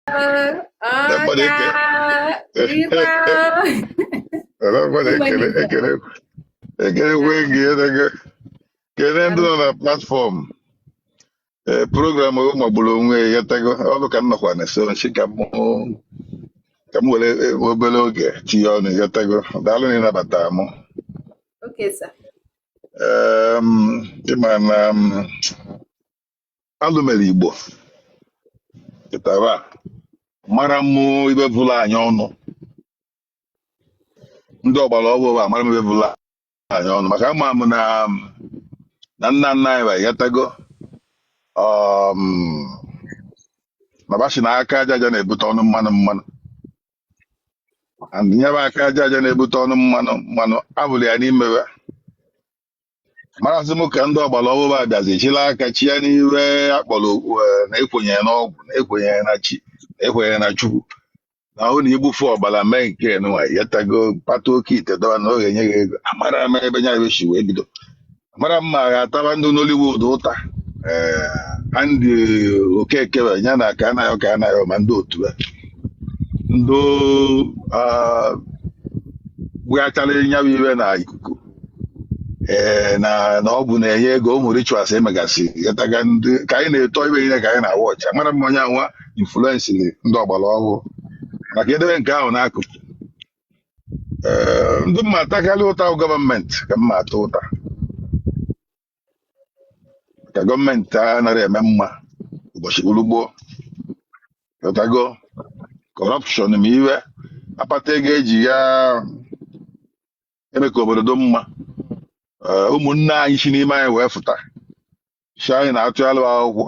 Nobody can. Igbo. Nobody Igbo can. n'Igbo. Ekele wing here. Kele ndị nọ na platform. Program magburu onwe ya tago. Ọ bụ ka m nọkwa na so nshi ka m were obere oge tinye ọnụ ya tago. Daalụ na ịnabata mụ. Okay, sir. Ịma na alụmere Igbo kịtara mara mụ ibe bụla anyị ọnụ. Ndị ọgbara ọhụrụ a mara m ibe bụla anyị ọnụ maka ama m na nna nna anyị wee yatago na bashi na aka aja aja na-ebute ọnụ mmanụ and nyebe aka aja aja na-ebute ọnụ mmanụ abụrụ ya n'imewe marazị m ka ndị ọgbara ọhụrụ a bịazi chila aka chi ya n'iwe akpọrọ na ekwenyere n'ọgwụ na ekwenyere na chi na ekwenyere na chukwu na ahụ na igbufe ọbara mee nke nwa yatago kpata oke ite dọba na oge nye gị ego amara m ebe nya ebechi wee bido amara m ma ga-ataba ndị Nollywood ụta Andị Okeke ya na ka anaghị ma ndị otu ya ndị weghachara nyawa iwe na ikuku na ọ bụ na-enye ego ụmụ rituals emegasị yataga ndị ka anyị na-eto ibe ihe ka anyị na-awa ọcha amara m onye anwa influensịrị ndị ọgbara ọhụụ maka edebe nke ahụ n'akụkụ ndị mma atakarị ụta gọọmenti ka mma ata ụta ka gọọmenti anaghị eme mma ụbọchị gburugburu ụtago kọrọpshọn ma iwe akpata ego eji ya eme ka obodo dị mma ụmụnne anyị si n'ime anyị wee fụta si anyị na-atụgharị akwụkwọ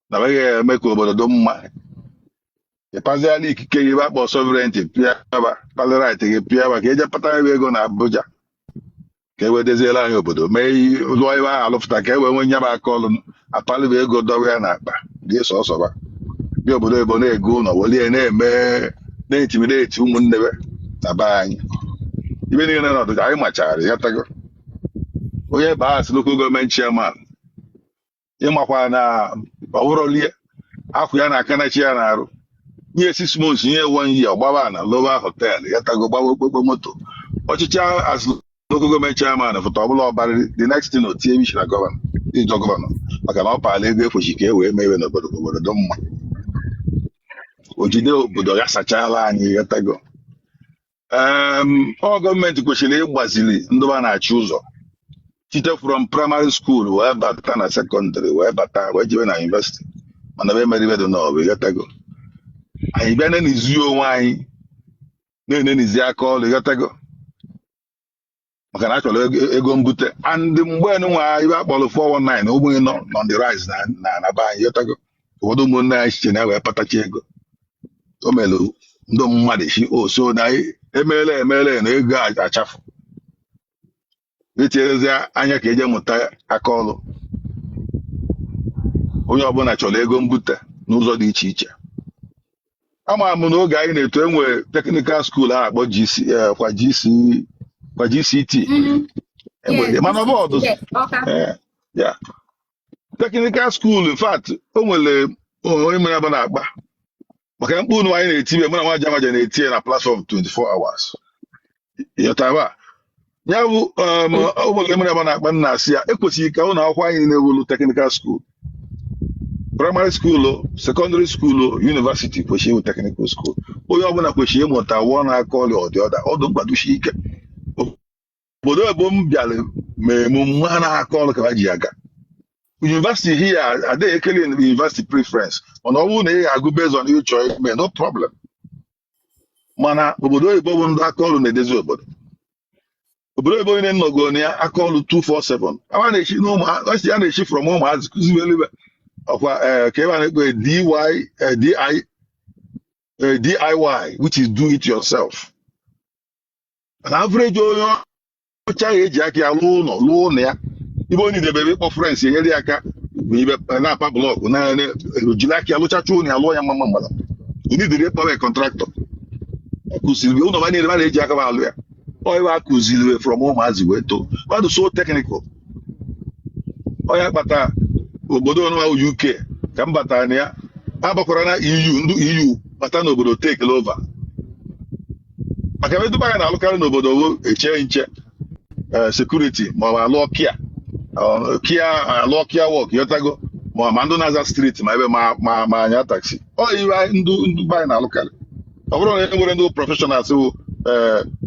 na weghị eme ka obodo dị mma ịpaziala ikike gị akpọ sovereignty pịaba palịrait gị pịaba ka eje pata ebe ego na Abuja ka e wee deziela anyị obodo mee lụọ ebe ahụ alụpụta ka e wee nwee nyaba aka ọlụ apalịba ego dọwa ya n'akpa dị sọsọba dị obodo ebo na-ego ụlọ welie na-eme na-etimideti ụmụnne na be anyị ibe niile n'ọdụga anyị machara ya tago onye baasị local gọọmenti chairman ịmakwa na ọbụrụlie akwụ ya na akanachi ya na-arụ nye 6 months nye 1 year gbaba na lowa hotel ya tago gbawa okpokpo moto ọchịchị as local gọọmenti chairman fụta ọbụla ọbara the next thing otie bishi na gọvanọ ịjọ gọvanọ maka na ọ paala ego ekwechi ka e wee mewe n'obodo obodo dị mma o jide obodo ya sachala anyị ya tago ọ gọọmenti kwesịrị ịgbaziri ndị ba na-achị ụzọ site from primary school wee bata na sekọndịrị wee bata wee jebe na yunivesiti mana ebe mere ibe dị n'ọbụ ịghọtago anyị bịa na-enizi onwe anyị na-enenizi aka ọrụ ịghọtago maka na achọrọ ego mbute and mgbe nwa ibe akpọrọ 419 ụmụnye nọ on the rise na be anyị ịghọtago ụfọdụ ụmụnne anyị chiche na wee patacha ego o mere ndị mmadụ si so na emeela na ego achafụ etinyezi anya ka eje mụta aka ọrụ onye ọbụla chọrọ ego mbute n'ụzọ dị iche iche ama m n'oge anyị na-eto enwere teknikal skuul a akpọ kwa GCT mana ọ bụ ọdụzụ teknikal skuul in fact o nwere onye mere ebe na-akpa maka mkpu unu anyị na-etibe mụ na nwa jamaja na-etinye na platform 24 hours yọtaba ya bụ ụmụnne mere ebe na-akpa nna asị ya ekwesịghị ka ụlọ akwụkwọ anyị na-ewulu teknikal skuul primary school secondary school university kwesịrị iwu technical school onye ọbụla kwesịrị ịmụta wụọ na-aka ọrịa ọdị ọdụ mkpadosi ike obodo ebo m bịara ma emume ha na-aka ọrụ ka ha ji aga university here adịghị ekele university preference mana ọ bụrụ na ị ga-agụ based on ịchọ ime no problem mana obodo oyibo bụ ndị aka ọrụ na-edezi obodo oyibo onye nnọgo na ya aka ọrụ 247 a na-echi from ụmụazị kụzibe elibe ọkwa ka ebe a na-ekpe DIY which is do it yourself an average onye ọcha ga-eji aka ya lụọ ụlọ ya ibe onye idebere ịkpọ frens enyere ya aka na-apa blọkụ na-ejiri aka ya lụchacha ụlọ ya lụọ ya mma mgbada ididere ịkpọwe kọntraktọ kụziri ụlọ ba niile na-eji aka alụ ya ebe a kụziri from ụmụazị wee too mmadụ so teknikal ọya kpata obodo ọnụwa UK ka m batara na ya abakwara na EU ndị EU bata n'obodo take over maka ebe Dubai na-alụkarị n'obodo eche nche security ma ọ bụ alụ kia work yotago ma ndụ na-aza street ma ebe ma anya taxi ọ iwe ndụ Dubai na-alụkarị ọ bụrụ na e nwere ndị professionals who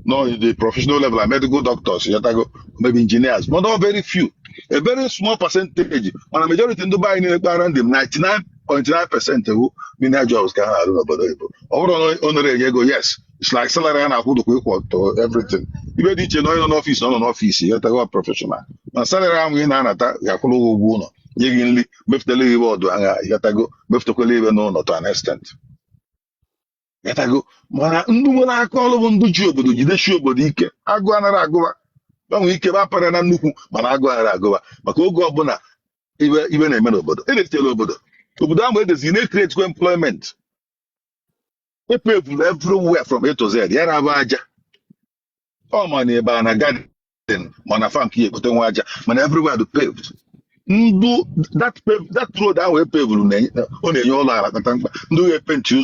no the professional level are medical doctors yotago maybe engineers but not very few a very small percentage mana majority ndị Dubai na-ekpara ndị 99.9% who many jobs ka ha na-arụ n'obodo Igbo ọ bụrụ na ọ nọrọ enye ego yes it's like salary a na-akwụ dịkwa ịkwụ to everything ibe dị iche na onye nọ n'ọfịs nọ n'ọfịs yotago professional na salary ahụ ị na-anata ga-akwụrụ ụgwọ ụgwọ ụlọ nye gị nri mefutela ibe ọdụ agha yotago mefutakwala ibe n'ụlọ to an extent yotago mana ndị nwere aka ọrụ bụ ndị ji obodo jidechi obodo ike agụ anaghị agụba gbanwee ike bapara na nnukwu mana agụ anaghị agụba maka oge ọbụla ibe na-eme n'obodo edetela obodo ahụ edezi na-ekretikwa employment epevulu everywhere from A to Z ya na-abụ aja ọ ma na ebe a na garden mana farm ka ihe ekpote nwa aja mana everywhere dị paved ndụ that road ahụ epevulu ọ na-enye ụlọ ala kata mkpa ndị ga-epenti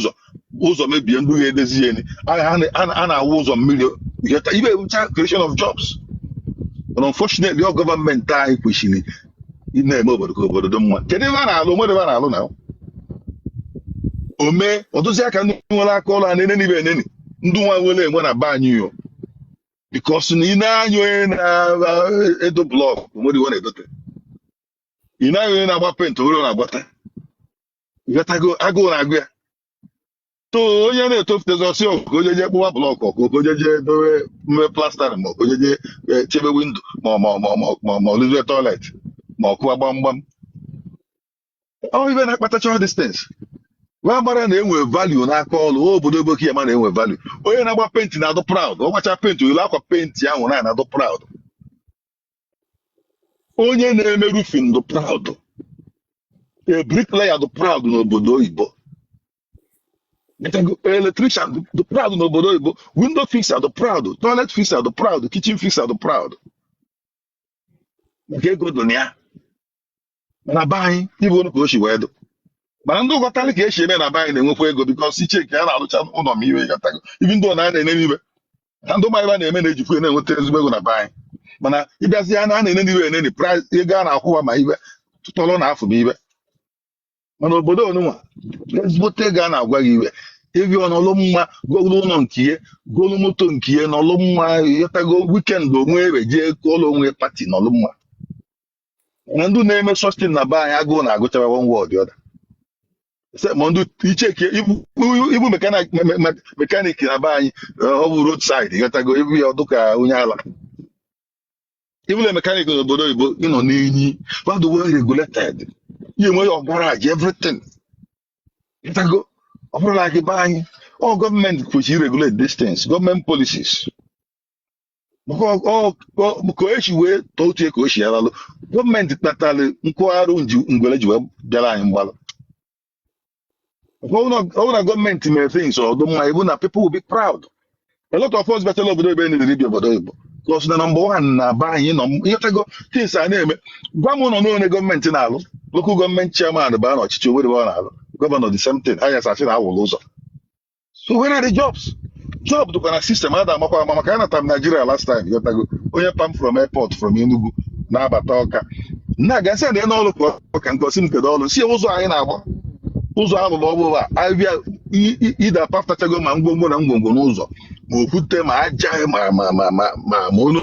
ụzọ mebie ndị ga-edezi eni a na-awụ ụzọ mmiri ibe ebucha creation of jobs but unfortunately ọ gọọmenti anyị kwesịrị na-eme obodo ka obodo dị mma kedu ebe a na-alụ nwere ebe a na-alụ na ome ọtụzi aka ndị nwere aka ụlọ a na-eneni ibe eneni ndị nwa nwere enwe na be anyị yo bikos na ị na-anya onye na-edo blọk nwere iwe na-edote ị na-anya onye na-agba penti nwere na-agbata ịghọtago agụụ na-agụ ya to onye na-etofutezi ọsị ọkụ onye je kpụwa blọk ọkụ onye je dowe mme plastara ma onye je chebe windo ma ọlụzie toilet ma ọkụ gbamgbam ọ ibe na-akpatacha all distance nwa gbara na-enwe value n'aka ọlụ obodo eboki ya ma na-enwe value onye na-agba penti na-adụ proud ọ gbacha penti oyile akwa penti ahụ na-adụ proud onye na-eme roofing dị proud a bricklayer dị proud n'obodo oyibo electrician dị proud n'obodo oyibo window fixer dị proud toilet fixer dị proud kitchen fixer dị proud nke ego dị na ya mana be anyị ibe onu ka o si wee dụ mana ndị ụkọtalị ka esi eme na be anyị na-enwekwa ego bikos iche ka a na-alụcha ụlọ ma iwe gatago ibi ndị na na-ene n'ibe na ndị ụmụ na-eme na-ejikwa na-enweta ezigbo ego na be anyị mana ịbịazi a na-ene n'iwe eneni price ego a na-akwụwa ma ibe tụtọrọ na afọ bụ ibe mana obodo onunwa ezigbote ego a na-agwa gị iwe ebi ọnọlụ mma golu ụlọ nke ihe golu moto nke ihe n'ọlụ mma yọtago wikend onwe ebe jee ụlọ onwe pati n'ọlụ mma na ndị na-eme sostin na be anyị agụụ na-agụchawa one word ọda ma ndị icheke ibu mekanik na be anyị ọ bụ roadside yọtago ibu ya ọdụ ka onye ala ibule mekanik n'obodo oyibo ịnọ n'enyi bado well regulated ihe enwe your garage everything yọtago ọ bụrụ na gị be anyị ọ gọọmenti kwesịrị regulate distance gọọmenti policies ka echi wee tọọ uche ka o si yalalụ gọọmenti kpatara nkwụgharụ ngwere ji wee bịara anyị mgbalụ ọ na gọọmenti mere things ọdụ mma ibu na people will be proud a lot of us bachala obodo ebe na dibia obodo Igbo because na number one na be anyị nọ ịghọtago things a na-eme gwa m ụlọ n'one gọọmenti na-alụ local gọọmenti chairman baa n'ọchịchị Owerri ọ na-alụ gọvanọ the same thing anya sachi na awụlụ ụzọ so where are the jobs job dụkwa na sistem ada amakwa ama maka anata m Nigeria last time ịghọtago onye pam from airport from Enugu na-abata Ọka na-aga nsị na n'ọlụ ka ọka nke osi m kedu ọlụ si ụzọ anyị na-agba ụzọ alụlụ ọbụla abịa ida paftachago ma ngwongwo na ngwongwo n'ụzọ ma okwute ma aja ma onu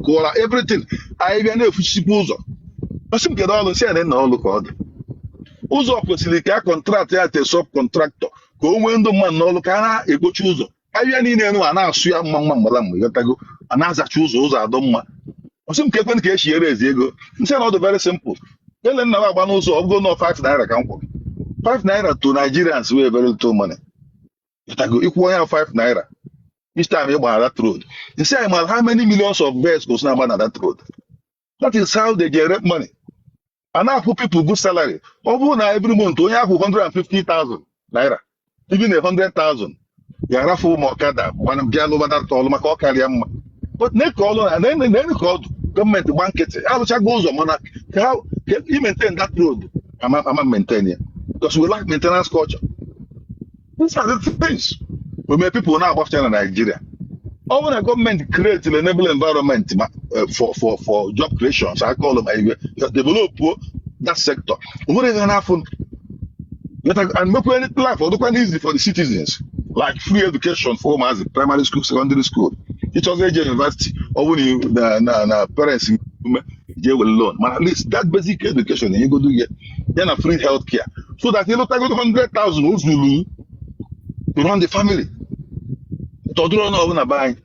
kụọra everything anyị bịa na-efuchikwa ụzọ osi m kedu ọlụ si na ọlụ ka ọ dị ụzọ kwesịrị ka a kọntraktị ya te sọb kọntraktọ ka o nwee ndị mmadụ n'ọlụ ka a na-ekpochi ụzọ ahịa niile enu a na-asụ ya mma mgbala mgbe ịghọtago a na-azacha ụzọ adọ mma ọsị m ka ekwe ka esi ere ezi ego nsị na ọ dị very simple ele nna m agba n'ụzọ ọ bụgo nọ 5 naira ka m kwụrụ 5 naira to Nigerians wey very little money ịghọtago ịkwụ onye 5 naira each time ịgba na that road nsị anyị mara how many millions of vehicles na-agba na that road that is how they generate money a na-akwụ people good salary ọ bụrụ na every month onye akwụ 150,000 naira even 100,000 ya arafu ma ọkada gbana bịa lụbata ọlụ maka ọ karịa mma but na-eke ọlụ na ka ọdụ gọọmenti gba nkịtị alụchago ụzọ mana ka i maintain that road ama maintain ya because we lack maintenance culture. These are the things we make people now about China, Nigeria. All when the government creates an enable environment for job creation, so I call them develop that sector. What is going to happen? And make any life or look easy for the citizens, like free education for them as primary school, secondary school, teachers age university, or when you parents they will learn. But at least that basic education you go do get, then a free healthcare, so that you look like 100,000 to run the family. To draw no na buy.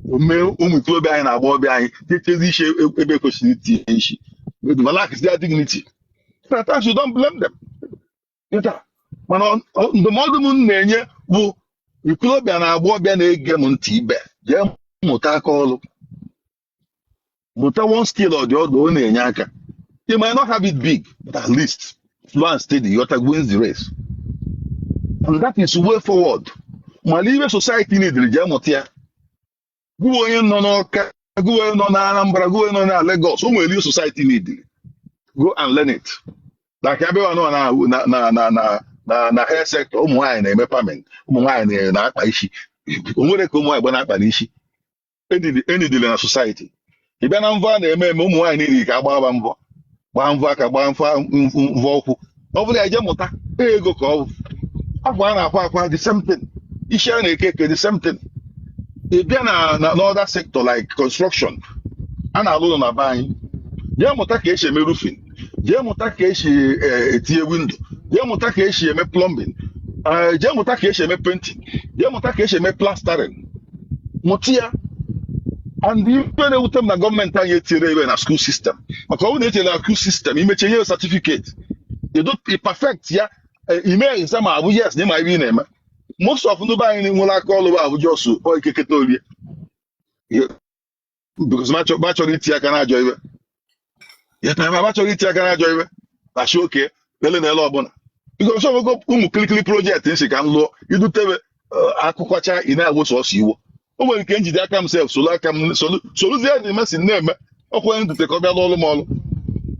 Umu club behind a boy behind, take this ebe possibility. But the lack is their dignity. Sometimes you don't blame them. Man, on the modern nenye will you club and a boy behind a game on Tibet. Jam Motacol Muta one skill or the other one in Yaka. You might not have it big, but at least slow and steady, Yota wins the race. And that is way forward. Malive society need the Jamotia. Go in on Oka, go in on Anambra, go in on Lagos. Who will you society need? Go and learn it. Like everyone na hair sector, wine and payment, wine na Paishi. Umure Kumo Bonapanishi. Any deal in a society. If an unvan a wine in Kabambo, Bamvaka, Bamfa, Voku. Over there, Jamota, there you go. Afwan, the same thing. Ishan the same thing. If then another sector like construction, and alone are buying, Jamotake me roofing, Jamotake tier window, Jamotake me plumbing, Jamotake me painting, Jamotake me plastering, Motia, and even the government in a school system. Because in a school system, you may change your certificate. You don't be perfect, yeah. Email is some yes, they might be name. Most of the buying will like all over just or Keketoria. Because much of it I cannot join. Yet I'm much of it I cannot join. I show okay, Helen Elobon. Because some go quickly project in Chicago, you do tell Akuacha in our was you. Oh, when can you themselves so like I'm so the mess in them. Or when to take over all the mall.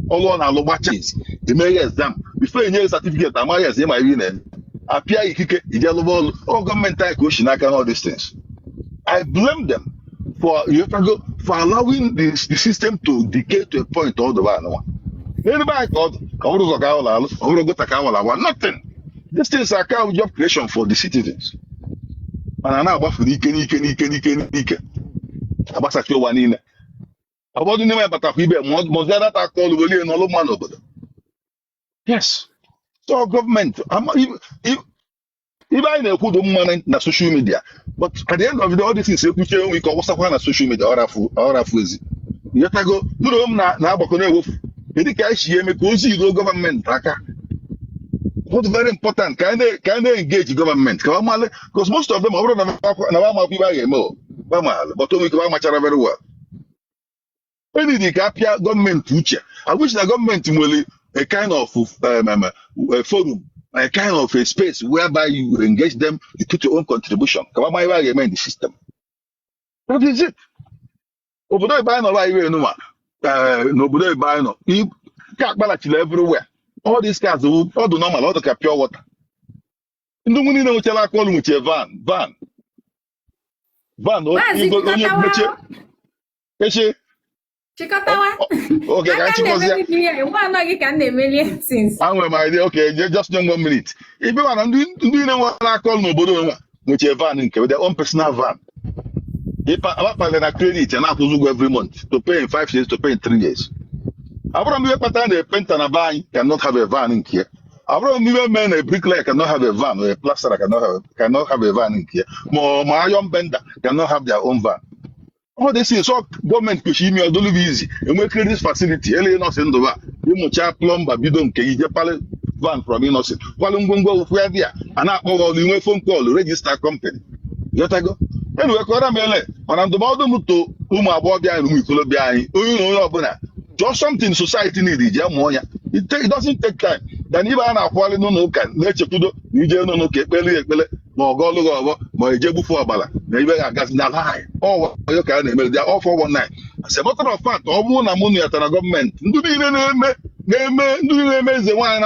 All on our watches. The mayor exam. Before you certificate, I'm yes, they might win. Appear Ikike, Idelobol, all government question, I can all these things. I blame them for allowing the system to decay to a point all the while. Anybody called nothing. These things are kind of job creation for the citizens. And I now about for Ike. About such a one in. About the name of Batafibe, Mozart called Willie and all man over. Yes. So government, if I know who don't manage na social media, but at the end of the day, all these things we call what's on social media or afuzi. You have to go na bakone wolf. Any cash here me cozy government traka. What's very important? Can they engage government? Because most of them are na people but we can match very well. Any the capia government future. I wish the government will a kind of a forum, a kind of a space whereby you engage them, you put your own contribution. Come on, my in the system. That is it. Nobody buy no. You can't balance everywhere. All these cars, all the normal, all the pure water. In the morning, I call with a van. Chikatawa. Okay, Can they since? I'm my idea. Okay, just 1 minute. If you want to do what I call no with a van with their own personal van. If I credit and I have to go every month to pay in 5 years, to pay in 3 years. Abraham, you pattern a painter and a buy cannot have a van in here. Abraham, you man a bricklayer cannot have a van, or a plasterer cannot have a van in here. More my young bender cannot have their own van. All this is all government push me or do easy. And we create this facility. Not in the va. You much plumber, you don't get a van from innocent. While I'm going to go where there and I call the phone call, register company. Let I go. Anyway, when I'm the bottom to whom I bought behind whom you behind. Just something society needs. It doesn't take time. Then even a quality no can let you do you no more go more jebu for bala. Maybe I got na lie. Oh, you can they are all for 19. As a matter of fact, all one money at the government. Do the one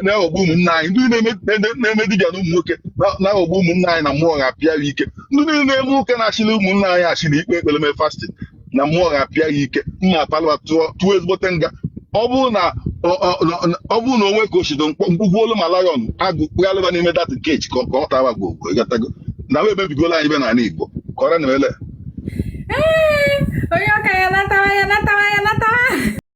na-aghọgbu ụmụnne anyị, ndị na-eme dibịa na ụmụ nwoke na-aghọgbu ụmụnne anyị na mmụọ ga-apịa ya ike, ndị niile na-eme ụka na-achịli ụmụnne anyị achịli ikpe ekpere mee fasting na mmụọ ga-apịa ya ike, mma palwa tụọ ezigbote nga. Ọ bụrụ na onwe ka oshido mkpụgbuolu ma lion agụ kpụghalịba n'ime dat keji ka ọ tawa gwogwo ịgatago na we emebigola anyị be n'ala Igbo ka ọra na ele onye ọka ya natawa ya natawa ya natawa